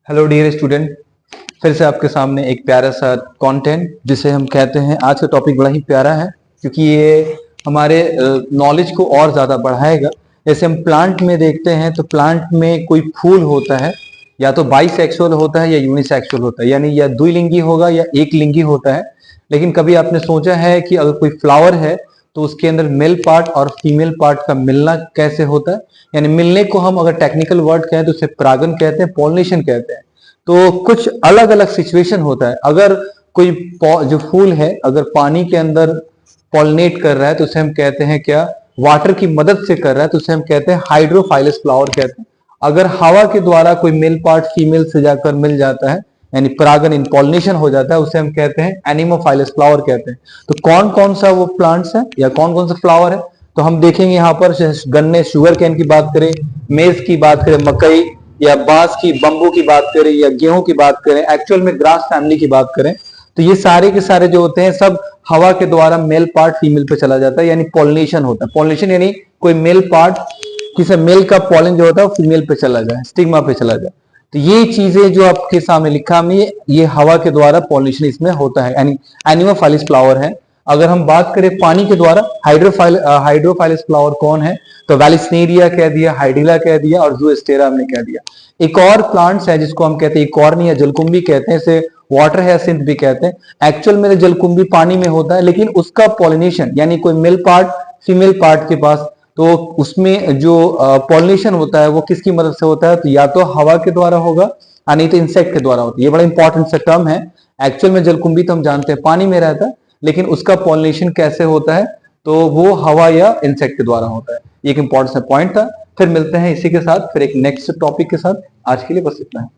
Hello dear student, फिर से आपके सामने एक प्यारा सा कंटेंट जिसे हम कहते हैं। आज का टॉपिक बड़ा ही प्यारा है क्योंकि ये हमारे नॉलेज को और ज़्यादा बढ़ाएगा। जैसे हम प्लांट में देखते हैं तो प्लांट में कोई फूल होता है, या तो बाईसेक्सुअल होता है या यूनिसेक्सुअल होता है, यानी या द्विलिंगी होगा या एक लिंगी होता है। लेकिन कभी आपने सोचा है कि अगर कोई फ्लावर है तो उसके अंदर मेल पार्ट और फीमेल पार्ट का मिलना कैसे होता है? यानी मिलने को हम अगर टेक्निकल वर्ड कहें तो उसे परागन कहते हैं, पॉलिनेशन कहते हैं। तो कुछ अलग अलग सिचुएशन होता है। अगर कोई जो फूल है अगर पानी के अंदर पॉलिनेट कर रहा है तो उसे हम कहते हैं क्या? वाटर की मदद से कर रहा है तो उसे हम कहते हैं हाइड्रोफाइलस फ्लावर कहते हैं। अगर हवा के द्वारा कोई मेल पार्ट फीमेल से जाकर मिल जाता है, यानी परागन इन पॉलिनेशन हो जाता है, उसे हम कहते हैं एनिमोफाइलस फ्लावर कहते हैं। तो कौन कौन सा वो प्लांट्स है या कौन कौन सा फ्लावर है तो हम देखेंगे यहाँ पर। गन्ने शुगर कैन की बात करें, मेज की बात करें, मकई या बांस की बंबू की बात करें, या गेहूं की बात करें, एक्चुअल में ग्रास फैमिली की बात करें, तो ये सारे के सारे जो होते हैं सब हवा के द्वारा मेल पार्ट फीमेल पे चला जाता है, यानी पॉलिनेशन होता है। पॉलिनेशन यानी कोई मेल पार्ट, किसी मेल का पॉलन जो होता है वो फीमेल पे चला जाए, स्टिग्मा पे चला जाए। तो ये चीजें जो आपके सामने लिखा में ये हवा के द्वारा पॉलिनेशन इसमें होता है, यानी एनिमोफाइलस फ्लावर है। अगर हम बात करें पानी के द्वारा हाइड्रोफाइलस फ्लावर कौन है तो वैलिस्नेरिया कह दिया, हाइडिला कह दिया और ज़ूस्टेरा हमने कह दिया। एक और प्लांट्स है जिसको हम कहते हैं कॉर्नी या जलकुंभी कहते हैं, इसे वाटर हायसिंथ भी कहते हैं। एक्चुअल में जलकुंभी पानी में होता है, लेकिन उसका पॉलिनेशन यानी कोई मेल पार्ट फीमेल पार्ट के पास, तो उसमें जो पॉलिनेशन होता है वो किसकी मदद से होता है? तो या तो हवा के द्वारा होगा या नहीं तो इंसेक्ट के द्वारा होता है। ये बड़ा इंपॉर्टेंट सा टर्म है। एक्चुअल में जलकुंभी तो हम जानते हैं पानी में रहता है, लेकिन उसका पॉलिनेशन कैसे होता है तो वो हवा या इंसेक्ट के द्वारा होता है। ये एक इंपॉर्टेंट सा पॉइंट था। फिर मिलते हैं इसी के साथ फिर एक नेक्स्ट टॉपिक के साथ। आज के लिए बस इतना है।